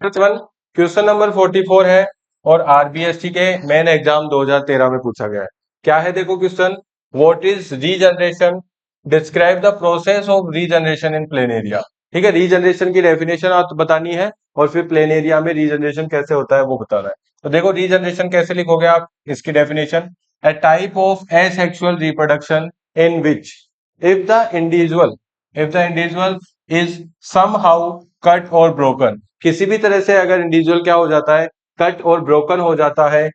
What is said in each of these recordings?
Question number 44 है और rBST के मेन एग्जाम 2013 में पूछा गया है। क्या है देखो question, what is regeneration, describe the process of regeneration in plain area. ठीक है, रीजनरेशन की डेफिनेशन आप बतानी है और फिर प्लेन एरिया में रीजनरेशन कैसे होता है वो बताना है। तो देखो रीजनरेशन कैसे लिखोगे आप, इसकी definition, a type of asexual reproduction in which if the individual is somehow cut or broken, किसी भी तरह से अगर इंडिविजुअल क्या हो जाता है, कट और ब्रोकन हो जाता है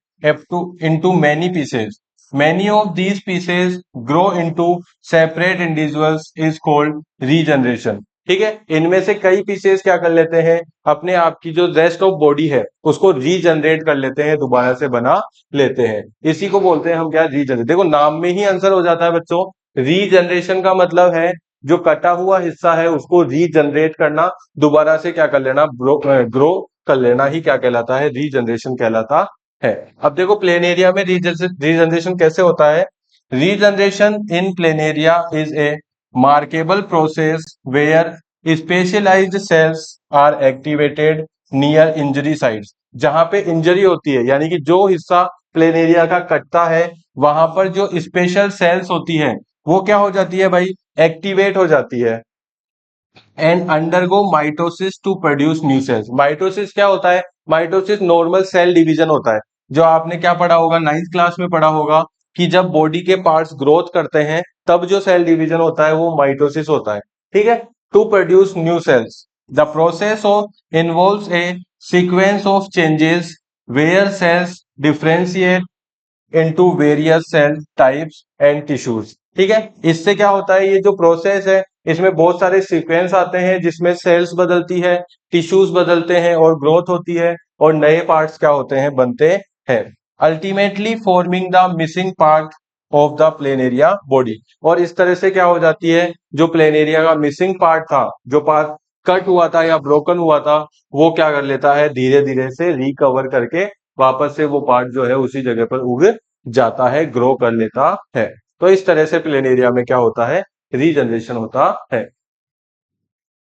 into many pieces, many of these pieces grow into separate individuals is called regeneration। ठीक है, इनमें से कई पीसेस क्या कर लेते हैं, अपने आप की जो रेस्ट ऑफ बॉडी है उसको रीजनरेट कर लेते हैं, दोबारा से बना लेते हैं। इसी को बोलते हैं हम क्या, रीजनरेट। देखो नाम में ही आंसर हो जाता है बच्चों, रीजनरेशन का मतलब है जो कटा हुआ हिस्सा है उसको रीजनरेट करना, दोबारा से क्या कर लेना, ग्रो कर लेना ही क्या कहलाता है, रीजनरेशन कहलाता है। अब देखो प्लेन एरिया में रीजनरेशन कैसे होता है। Regeneration in plain area is a markable process where specialised cells are activated near injury sites. जहां पे इंजरी होती है, यानी कि जो हिस्सा प्लेन एरिया का कटता है वहां पर जो स्पेशल सेल्स होती है वो क्या हो जाती है भाई, एक्टिवेट हो जाती है and undergo mitosis to produce new cells. Mitosis क्या होता है, माइटोसिस नॉर्मल सेल डिवीजन होता है, जो आपने क्या पढ़ा होगा, 9th क्लास में पढ़ा होगा कि जब बॉडी के पार्ट्स ग्रोथ करते हैं तब जो सेल डिवीजन होता है वो माइटोसिस होता है। ठीक है, to produce new cells the process of involves a sequence of changes where cells differentiate into various cell types and tissues. ठीक है, इससे क्या होता है, ये जो प्रोसेस है इसमें बहुत सारे सीक्वेंस आते हैं जिसमें सेल्स बदलती है, टिश्यूज बदलते हैं और ग्रोथ होती है और नए पार्ट्स क्या होते हैं, बनते हैं, ultimately forming the missing part of the plain area body. और इस तरह से क्या हो जाती है, जो प्लेन एरिया का मिसिंग पार्ट था, जो पार्ट कट हुआ था या ब्रोकन हुआ था, वो क्या कर लेता है, धीरे धीरे से रिकवर करके वापस से वो पार्ट जो है उसी जगह पर उग जाता है, ग्रो कर लेता है। तो इस तरह से प्लेन एरिया में क्या होता है, रीजनरेशन होता है।